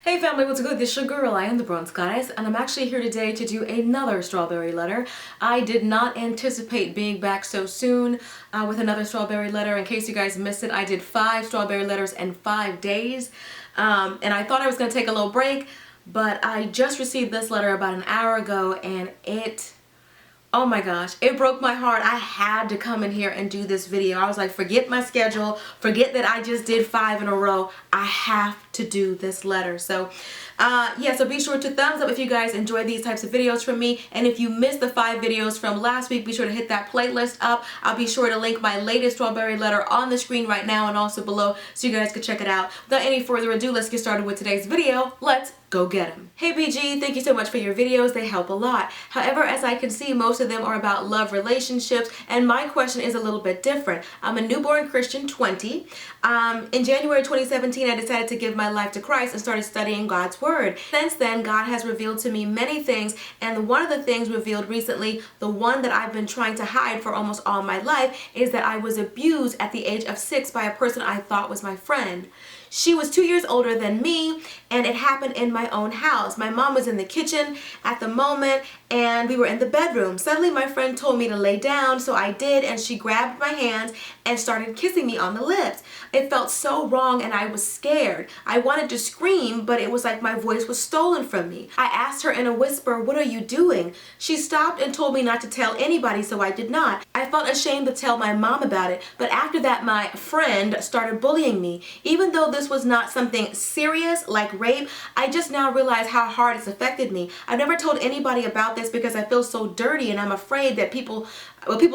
Hey family, what's good? This is your girl, I am the Bronze Goddess, and I'm actually here today to do another strawberry letter. I did not anticipate being back so soon with another strawberry letter. In case you guys missed it, I did 5 strawberry letters in 5 days, and I thought I was going to take a little break, but I just received this letter about an hour ago, and oh my gosh, it broke my heart. I had to come in here and do this video. I was like, forget my schedule, forget that I just did 5 in a row. I have to do this letter. So yeah, so be sure to thumbs up if you guys enjoy these types of videos from me. And if you missed the 5 videos from last week, be sure to hit that playlist up. I'll be sure to link my latest strawberry letter on the screen right now and also below so you guys can check it out. Without any further ado, let's get started with today's video. Let's go get them. Hey BG, thank you so much for your videos. They help a lot. However, as I can see, most of them are about love relationships, and my question is a little bit different. I'm a newborn Christian, 20. In January 2017, I decided to give my life to Christ and started studying God's Word. Since then, God has revealed to me many things, and one of the things revealed recently, the one that I've been trying to hide for almost all my life, is that I was abused at the age of 6 by a person I thought was my friend. She was 2 years older than me, and it happened in my own house. My mom was in the kitchen at the moment, and we were in the bedroom. Suddenly, my friend told me to lay down, so I did, and she grabbed my hands and started kissing me on the lips. It felt so wrong, and I was scared. I wanted to scream, but it was like my voice was stolen from me. I asked her in a whisper, "What are you doing?" She stopped and told me not to tell anybody, so I did not. I felt ashamed to tell my mom about it, but after that, my friend started bullying me. Even though this was not something serious like rape, I just now realize how hard it's affected me. I've never told anybody about this because I feel so dirty, and I'm afraid that people's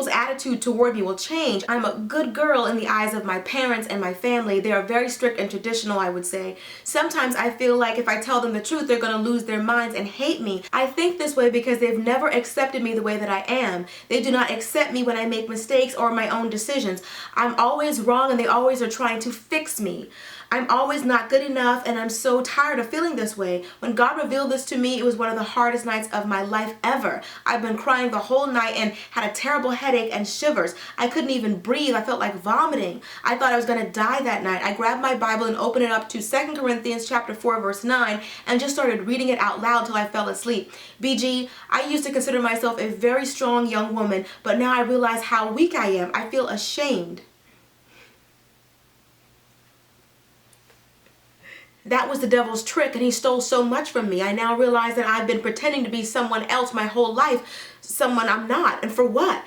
attitude toward me will change. I'm a good girl in the eyes of my parents and my family. They are very strict and traditional, I would say. Sometimes I feel like if I tell them the truth, they're going to lose their minds and hate me. I think this way because they've never accepted me the way that I am. They do not accept me when I make mistakes or my own decisions. I'm always wrong, and they always are trying to fix me. I'm always not good enough, and I'm so tired of feeling this way. When God revealed this to me, it was one of the hardest nights of my life ever. I've been crying the whole night and had a terrible headache and shivers. I couldn't even breathe. I felt like vomiting. I thought I was going to die that night. I grabbed my Bible and opened it up to 2 Corinthians chapter 4, verse 9, and just started reading it out loud till I fell asleep. BG, I used to consider myself a very strong young woman, but now I realize how weak I am. I feel ashamed. That was the devil's trick, and he stole so much from me. I now realize that I've been pretending to be someone else my whole life, someone I'm not. And for what?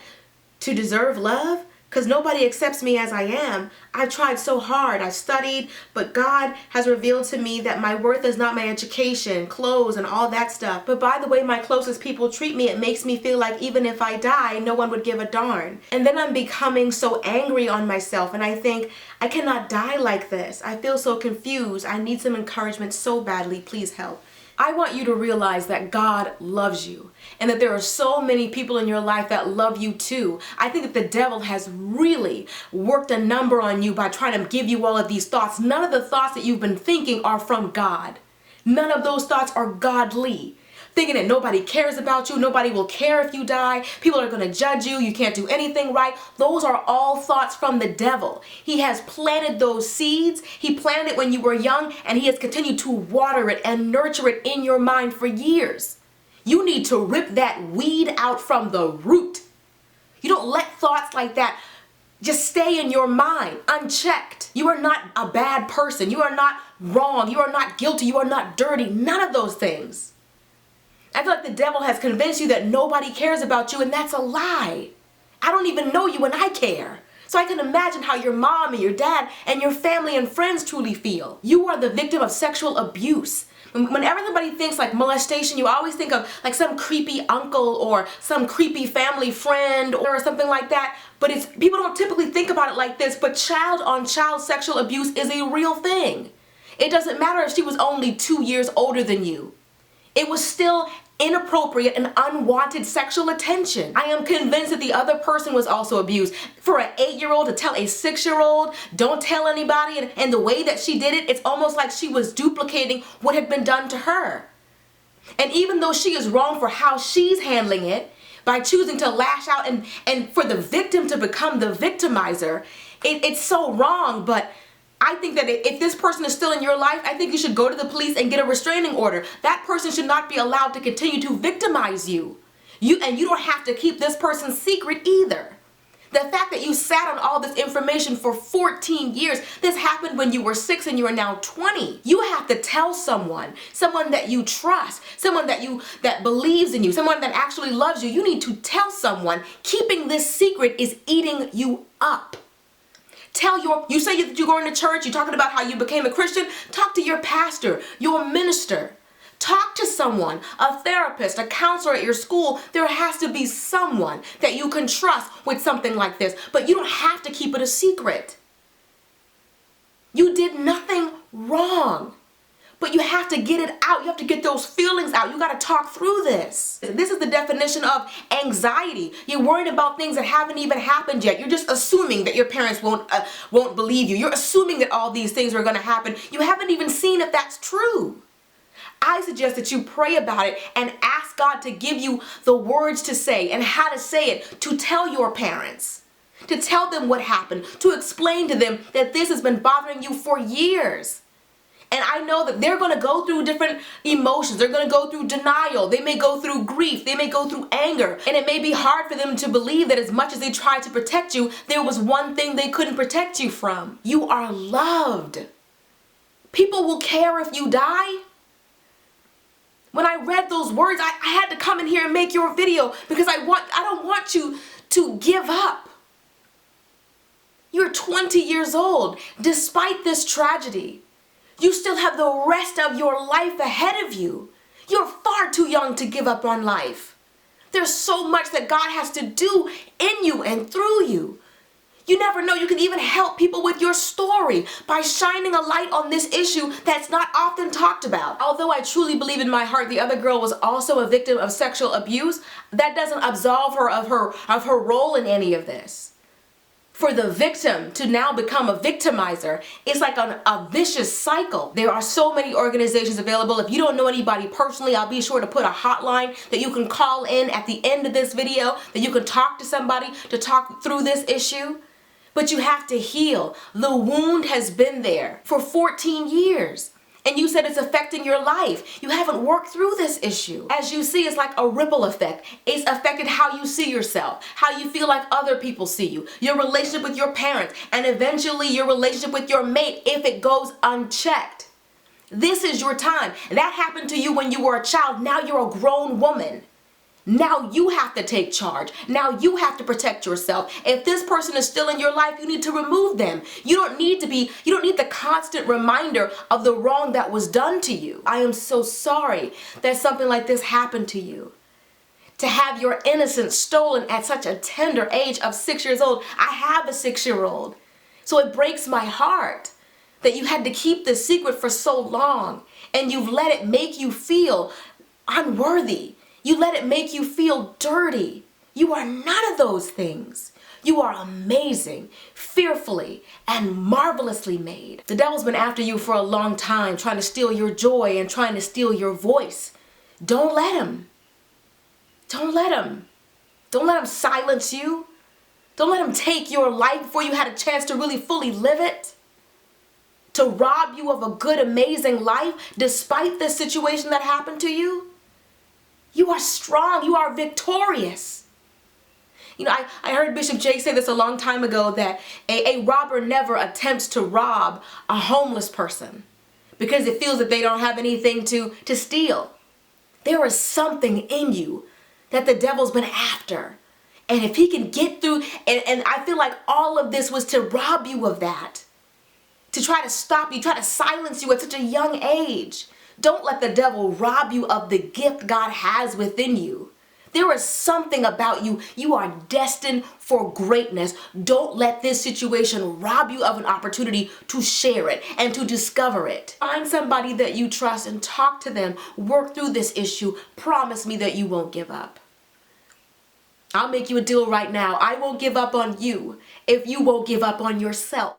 To deserve love? Because nobody accepts me as I am. I've tried so hard. I've studied, but God has revealed to me that my worth is not my education, clothes, and all that stuff. But by the way my closest people treat me, it makes me feel like even if I die, no one would give a darn. And then I'm becoming so angry on myself, and I think, I cannot die like this. I feel so confused. I need some encouragement so badly. Please help. I want you to realize that God loves you, and that there are so many people in your life that love you too. I think that the devil has really worked a number on you by trying to give you all of these thoughts. None of the thoughts that you've been thinking are from God. None of those thoughts are godly. Thinking that nobody cares about you, nobody will care if you die, people are going to judge you, you can't do anything right. Those are all thoughts from the devil. He has planted those seeds. He planted it when you were young, and he has continued to water it and nurture it in your mind for years. You need to rip that weed out from the root. You don't let thoughts like that just stay in your mind unchecked. You are not a bad person. You are not wrong. You are not guilty. You are not dirty. None of those things. I feel like the devil has convinced you that nobody cares about you, and that's a lie. I don't even know you, and I care. So I can imagine how your mom and your dad and your family and friends truly feel. You are the victim of sexual abuse. Whenever somebody thinks like molestation, you always think of like some creepy uncle or some creepy family friend or something like that. But people don't typically think about it like this, but child-on-child sexual abuse is a real thing. It doesn't matter if she was only 2 years older than you. It was still inappropriate and unwanted sexual attention. I am convinced that the other person was also abused. For an 8-year-old to tell a 6-year-old, don't tell anybody, and the way that she did it, it's almost like she was duplicating what had been done to her. And even though she is wrong for how she's handling it, by choosing to lash out and for the victim to become the victimizer, it's so wrong, but I think that if this person is still in your life, I think you should go to the police and get a restraining order. That person should not be allowed to continue to victimize you. And you don't have to keep this person's secret either. The fact that you sat on all this information for 14 years, this happened when you were 6 and you are now 20. You have to tell someone that you trust, someone that believes in you, someone that actually loves you. You need to tell someone. Keeping this secret is eating you up. You say that you're going to church, you're talking about how you became a Christian, talk to your pastor, your minister. Talk to someone, a therapist, a counselor at your school. There has to be someone that you can trust with something like this, but you don't have to keep it a secret. You did nothing wrong, but you have to get it out. You have to get those feelings out. You got to talk through this. This is the definition of anxiety. You're worried about things that haven't even happened yet. You're just assuming that your parents won't believe you. You're assuming that all these things are going to happen. You haven't even seen if that's true. I suggest that you pray about it and ask God to give you the words to say and how to say it, to tell your parents, to tell them what happened, to explain to them that this has been bothering you for years. And I know that they're going to go through different emotions. They're going to go through denial. They may go through grief. They may go through anger. And it may be hard for them to believe that as much as they tried to protect you, there was one thing they couldn't protect you from. You are loved. People will care if you die. When I read those words, I had to come in here and make your video because I don't want you to give up. You're 20 years old. Despite this tragedy, you still have the rest of your life ahead of you. You're far too young to give up on life. There's so much that God has to do in you and through you. You never know, you can even help people with your story by shining a light on this issue that's not often talked about. Although I truly believe in my heart the other girl was also a victim of sexual abuse, that doesn't absolve her of her role in any of this. For the victim to now become a victimizer, it's like a vicious cycle. There are so many organizations available. If you don't know anybody personally, I'll be sure to put a hotline that you can call in at the end of this video, that you can talk to somebody to talk through this issue. But you have to heal. The wound has been there for 14 years. And you said it's affecting your life. You haven't worked through this issue. As you see, it's like a ripple effect. It's affected how you see yourself, how you feel like other people see you, your relationship with your parents, and eventually your relationship with your mate if it goes unchecked. This is your time. That happened to you when you were a child. Now you're a grown woman. Now you have to take charge. Now you have to protect yourself. If this person is still in your life, you need to remove them. You don't need the constant reminder of the wrong that was done to you. I am so sorry that something like this happened to you. To have your innocence stolen at such a tender age of 6 years old. I have a 6-year-old. So it breaks my heart that you had to keep this secret for so long and you've let it make you feel unworthy. You let it make you feel dirty. You are none of those things. You are amazing, fearfully, and marvelously made. The devil's been after you for a long time, trying to steal your joy and trying to steal your voice. Don't let him. Don't let him. Don't let him silence you. Don't let him take your life before you had a chance to really fully live it. To rob you of a good, amazing life despite the situation that happened to you. You are strong. You are victorious. You know, I heard Bishop Jake say this a long time ago that a robber never attempts to rob a homeless person because it feels that they don't have anything to steal. There is something in you that the devil's been after. And if he can get through, and I feel like all of this was to rob you of that, to try to stop you, try to silence you at such a young age. Don't let the devil rob you of the gift God has within you. There is something about you. You are destined for greatness. Don't let this situation rob you of an opportunity to share it and to discover it. Find somebody that you trust and talk to them. Work through this issue. Promise me that you won't give up. I'll make you a deal right now. I won't give up on you if you won't give up on yourself.